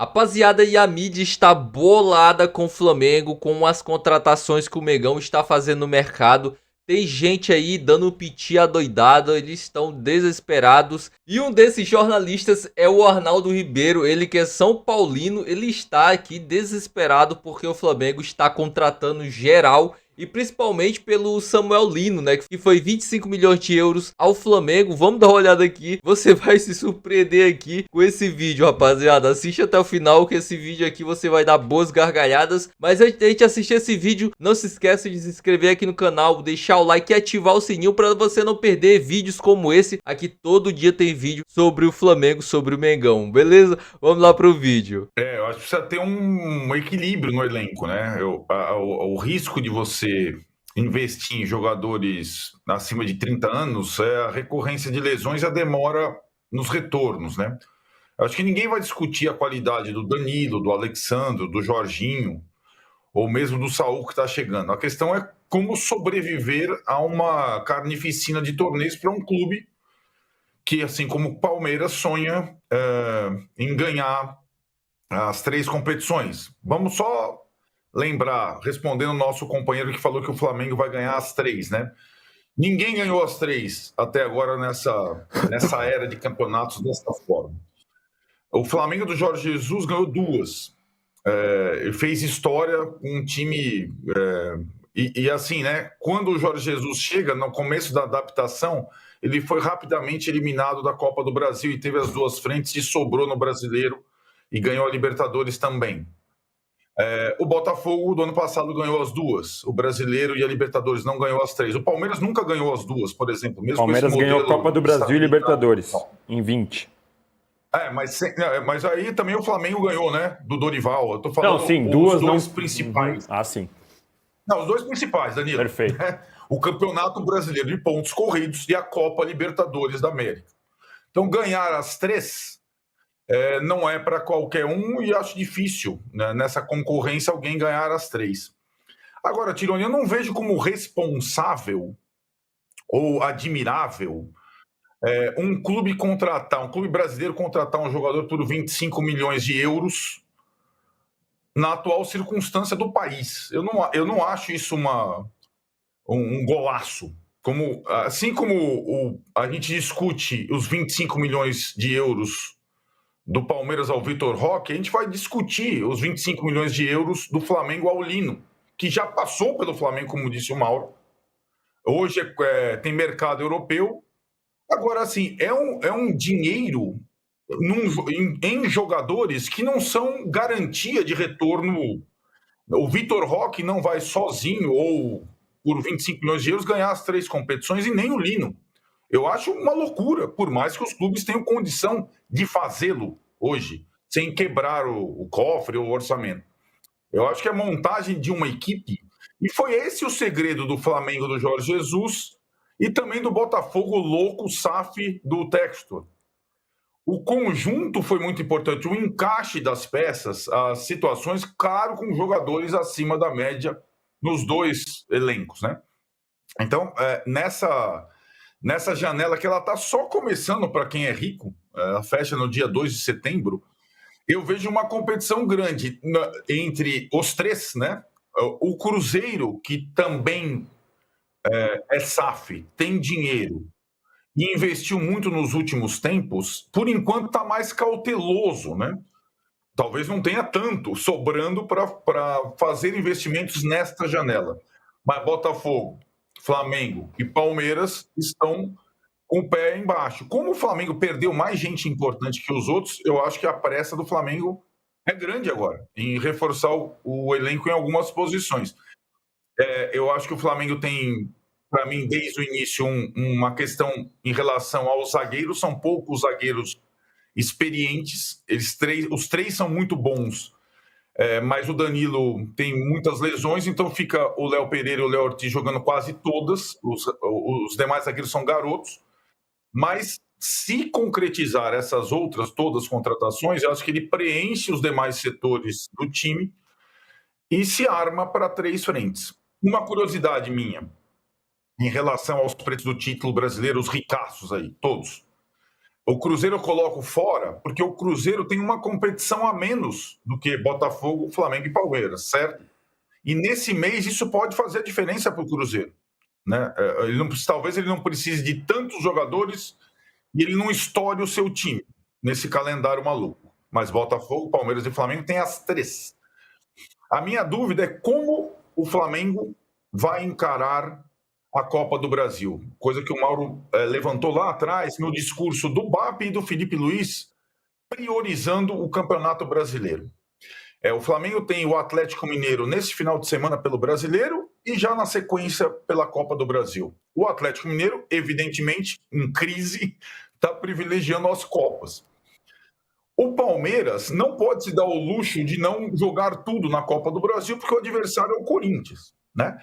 Rapaziada, e a mídia está bolada com o Flamengo, com as contratações que o Mengão está fazendo no mercado. Tem gente aí dando piti adoidado, eles estão desesperados. E um desses jornalistas é o Arnaldo Ribeiro, ele que é São Paulino, ele está aqui desesperado porque o Flamengo está contratando geral. E principalmente pelo Samuel Lino, né? Que foi 25 milhões de euros ao Flamengo. Vamos dar uma olhada aqui. Você vai se surpreender aqui com esse vídeo, rapaziada. Assiste até o final que esse vídeo aqui você vai dar boas gargalhadas. Mas antes de a gente assistir esse vídeo, não se esqueça de se inscrever aqui no canal, deixar o like e ativar o sininho para você não perder vídeos como esse. Aqui todo dia tem vídeo sobre o Flamengo, sobre o Mengão, beleza? Vamos lá pro vídeo. Eu acho que precisa ter um equilíbrio no elenco, né? O risco de você investir em jogadores acima de 30 anos é a recorrência de lesões e a demora nos retornos, né? Eu acho que ninguém vai discutir a qualidade do Danilo, do Alexandro, do Jorginho, ou mesmo do Saúl que está chegando. A questão é como sobreviver a uma carnificina de torneios para um clube que, assim como o Palmeiras, sonha em ganhar as 3 competições. Vamos só lembrar, respondendo o nosso companheiro que falou que o Flamengo vai ganhar as 3, né? Ninguém ganhou as 3 até agora nessa era de campeonatos dessa forma. O Flamengo do Jorge Jesus ganhou 2. Ele fez história com um time... E assim, né? Quando o Jorge Jesus chega, no começo da adaptação, ele foi rapidamente eliminado da Copa do Brasil e teve as 2 frentes e sobrou no Brasileiro e ganhou a Libertadores também. O Botafogo do ano passado ganhou as 2, o Brasileiro e a Libertadores não ganhou as 3. O Palmeiras nunca ganhou as 2, por exemplo. Mesmo Palmeiras com esse ganhou a Copa do Brasil e Libertadores em 20. Mas aí também o Flamengo ganhou, né? Do Dorival. Eu tô falando não, sim, os duas dois não... principais. Sim. Não, os 2 principais, Danilo. Perfeito. O Campeonato Brasileiro de Pontos Corridos e a Copa Libertadores da América. Então, ganhar as 3 não é para qualquer um e acho difícil, né, nessa concorrência alguém ganhar as 3. Agora, Tironi, eu não vejo como responsável ou admirável um clube brasileiro contratar um jogador por 25 milhões de euros na atual circunstância do país. Eu não acho isso um golaço. Assim como a gente discute os 25 milhões de euros do Palmeiras ao Vitor Roque, a gente vai discutir os 25 milhões de euros do Flamengo ao Lino, que já passou pelo Flamengo, como disse o Mauro. Hoje tem mercado europeu. Agora, assim, é um dinheiro em jogadores que não são garantia de retorno. O Vitor Roque não vai sozinho ou por 25 milhões de euros ganhar as 3 competições e nem o Lino. Eu acho uma loucura, por mais que os clubes tenham condição de fazê-lo hoje, sem quebrar o cofre ou o orçamento. Eu acho que é a montagem de uma equipe, e foi esse o segredo do Flamengo do Jorge Jesus e também do Botafogo louco SAF do Textor. O conjunto foi muito importante, o encaixe das peças, as situações, claro, com jogadores acima da média nos 2 elencos, né? Então, nessa janela que ela está só começando para quem é rico, ela fecha no dia 2 de setembro, eu vejo uma competição grande entre os 3, né? O Cruzeiro, que também é SAF, tem dinheiro e investiu muito nos últimos tempos, por enquanto está mais cauteloso, né? Talvez não tenha tanto sobrando para fazer investimentos nesta janela. Mas Botafogo, Flamengo e Palmeiras estão com o pé embaixo. Como o Flamengo perdeu mais gente importante que os outros, eu acho que a pressa do Flamengo é grande agora, em reforçar o elenco em algumas posições. Eu acho que o Flamengo tem, para mim, desde o início, uma questão em relação aos zagueiros. São poucos zagueiros experientes. Os 3 são muito bons, mas o Danilo tem muitas lesões, então fica o Léo Pereira e o Léo Ortiz jogando quase todas. Os demais zagueiros são garotos. Mas se concretizar essas outras todas contratações, eu acho que ele preenche os demais setores do time e se arma para 3 frentes. Uma curiosidade minha em relação aos preços do título brasileiro, os ricaços aí, todos. O Cruzeiro eu coloco fora porque o Cruzeiro tem uma competição a menos do que Botafogo, Flamengo e Palmeiras, certo? E nesse mês isso pode fazer a diferença para o Cruzeiro, né? Talvez ele não precise de tantos jogadores e ele não estoure o seu time nesse calendário maluco. Mas Botafogo, Palmeiras e Flamengo têm as 3. A minha dúvida é como o Flamengo vai encarar a Copa do Brasil, coisa que o Mauro levantou lá atrás no discurso do BAP e do Felipe Luiz, priorizando o Campeonato Brasileiro. O Flamengo tem o Atlético Mineiro nesse final de semana pelo Brasileiro e já na sequência pela Copa do Brasil. O Atlético Mineiro, evidentemente, em crise, está privilegiando as Copas. O Palmeiras não pode se dar o luxo de não jogar tudo na Copa do Brasil porque o adversário é o Corinthians, né?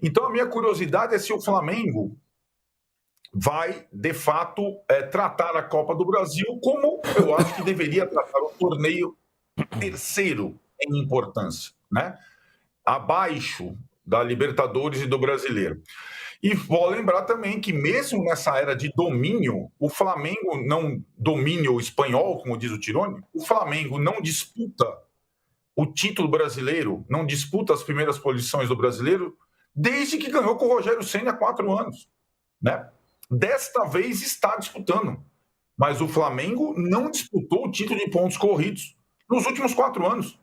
Então, a minha curiosidade é se o Flamengo vai, de fato, tratar a Copa do Brasil como eu acho que deveria tratar o torneio terceiro em importância, né? Abaixo da Libertadores e do Brasileiro. E vou lembrar também que mesmo nessa era de domínio, o Flamengo não domínio espanhol, como diz o Tironi, o Flamengo não disputa o título brasileiro, não disputa as primeiras posições do brasileiro desde que ganhou com o Rogério Ceni há 4 anos, né? Desta vez está disputando, mas o Flamengo não disputou o título de pontos corridos nos últimos 4 anos,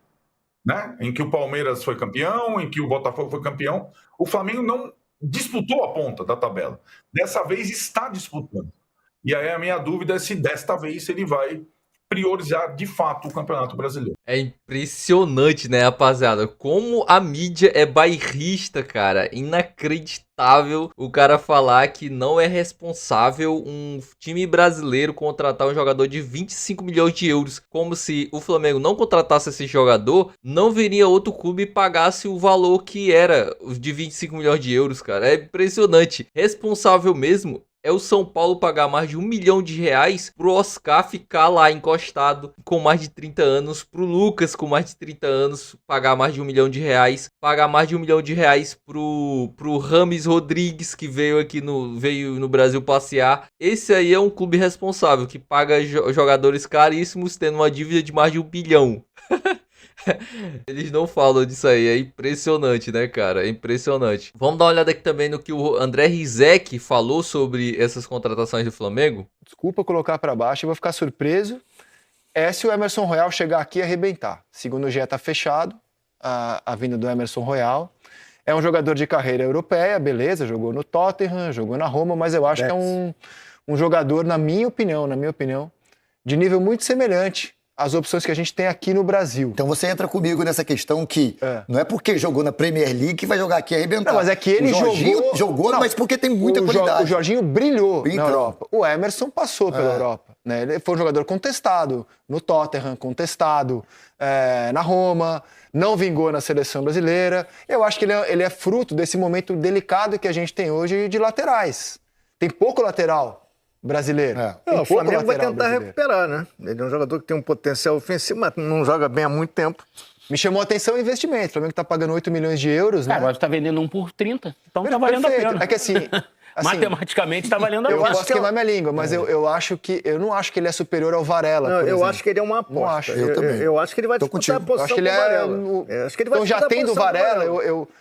né? Em que o Palmeiras foi campeão, em que o Botafogo foi campeão, o Flamengo não disputou a ponta da tabela. Dessa vez está disputando. E aí a minha dúvida é se desta vez ele vai priorizar de fato o Campeonato Brasileiro. É impressionante, né, rapaziada? Como a mídia é bairrista, cara. Inacreditável o cara falar que não é responsável um time brasileiro contratar um jogador de 25 milhões de euros. Como se o Flamengo não contratasse esse jogador, não viria outro clube e pagasse o valor que era de 25 milhões de euros, cara. É impressionante. Responsável mesmo é o São Paulo pagar mais de R$1 milhão pro Oscar ficar lá encostado com mais de 30 anos, pro Lucas com mais de 30 anos pagar mais de R$1 milhão, pagar mais de R$1 milhão pro Rames Rodrigues, que veio no Brasil passear. Esse aí é um clube responsável, que paga jogadores caríssimos tendo uma dívida de mais de R$1 bilhão. Eles não falam disso aí, é impressionante, né, cara? É impressionante. Vamos dar uma olhada aqui também no que o André Rizek falou sobre essas contratações do Flamengo. Desculpa colocar para baixo, eu vou ficar surpreso. Se o Emerson Royal chegar aqui e arrebentar. Segundo o GE, tá fechado a vinda do Emerson Royal. É um jogador de carreira europeia, beleza, jogou no Tottenham, jogou na Roma, mas eu acho que é um jogador, na minha opinião, de nível muito semelhante as opções que a gente tem aqui no Brasil. Então você entra comigo nessa questão que não é porque jogou na Premier League que vai jogar aqui e arrebentar. Não, mas é que ele jogou, mas porque tem muita qualidade. O Jorginho brilhou na Europa. O Emerson passou pela Europa. Né? Ele foi um jogador contestado no Tottenham, contestado na Roma, não vingou na seleção brasileira. Eu acho que ele é fruto desse momento delicado que a gente tem hoje de laterais. Tem pouco lateral brasileiro. O Flamengo vai tentar recuperar, né? Ele é um jogador que tem um potencial ofensivo, mas não joga bem há muito tempo. Me chamou a atenção o investimento. O Flamengo está pagando 8 milhões de euros, né? Agora está vendendo um por 30, então está valendo a pena. É que assim... matematicamente está valendo a pena. Eu posso queimar minha língua, mas eu não acho que ele é superior ao Varela. Não, eu acho que ele é uma aposta. Não acho. Eu também. Eu acho que ele vai disputar a posição com o Varela. Então já tendo o Varela,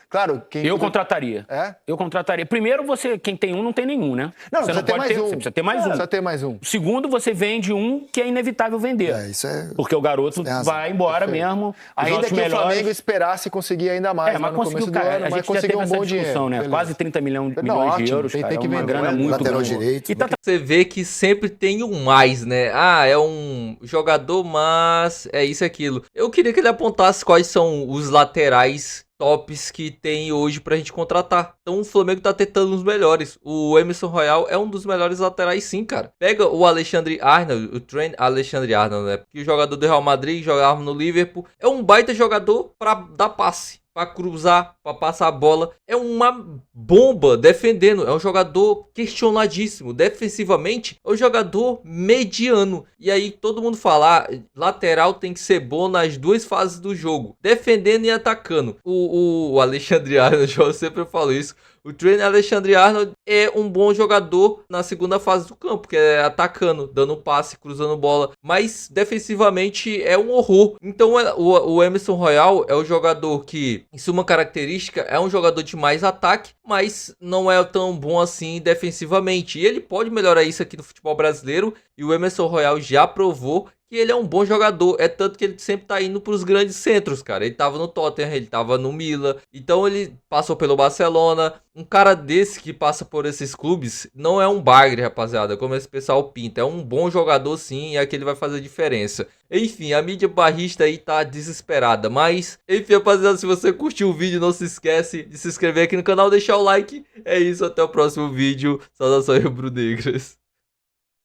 claro... Eu contrataria. Eu contrataria. Primeiro, quem tem um não tem nenhum, né? Não, você tem mais um. Você precisa ter mais um. Precisa ter mais um. Segundo, você vende um que é inevitável vender. Isso é... Porque o garoto vai embora mesmo. Ainda que o Flamengo esperasse conseguir ainda mais mas no começo do ano, a gente já teve essa discussão, né? Quase 30 milhões de euros, cara. Tem que uma grana muito lateral grande. direito. Você vê que sempre tem um mais, né? É um jogador, mas é isso e aquilo. Eu queria que ele apontasse quais são os laterais tops que tem hoje pra gente contratar. Então o Flamengo tá tentando os melhores. O Emerson Royal é um dos melhores laterais, sim, cara. Pega o Alexandre Arnold, o Trent Alexandre-Arnold, né? Que o jogador do Real Madrid jogava no Liverpool. É um baita jogador pra dar passe, pra cruzar, pra passar a bola. É uma bomba defendendo. É um jogador questionadíssimo. Defensivamente, é um jogador mediano. E aí todo mundo fala, lateral tem que ser bom nas duas fases do jogo, defendendo e atacando. O Alexandre Arnold, eu sempre falo isso. O Trent Alexandre-Arnold é um bom jogador na segunda fase do campo, que é atacando, dando passe, cruzando bola, mas defensivamente é um horror. Então o Emerson Royal é o jogador que, em suma característica, é um jogador de mais ataque, mas não é tão bom assim defensivamente. E ele pode melhorar isso aqui no futebol brasileiro, e o Emerson Royal já provou que ele é um bom jogador, é tanto que ele sempre tá indo pros grandes centros, cara. Ele tava no Tottenham, ele tava no Milan, então ele passou pelo Barcelona. Um cara desse que passa por esses clubes não é um bagre, rapaziada, como esse pessoal pinta. É um bom jogador sim, e aqui ele vai fazer diferença. Enfim, a mídia barrista aí tá desesperada, mas enfim, rapaziada, se você curtiu o vídeo, não se esquece de se inscrever aqui no canal, deixar o like. É isso, até o próximo vídeo. Saudações rubro-negras.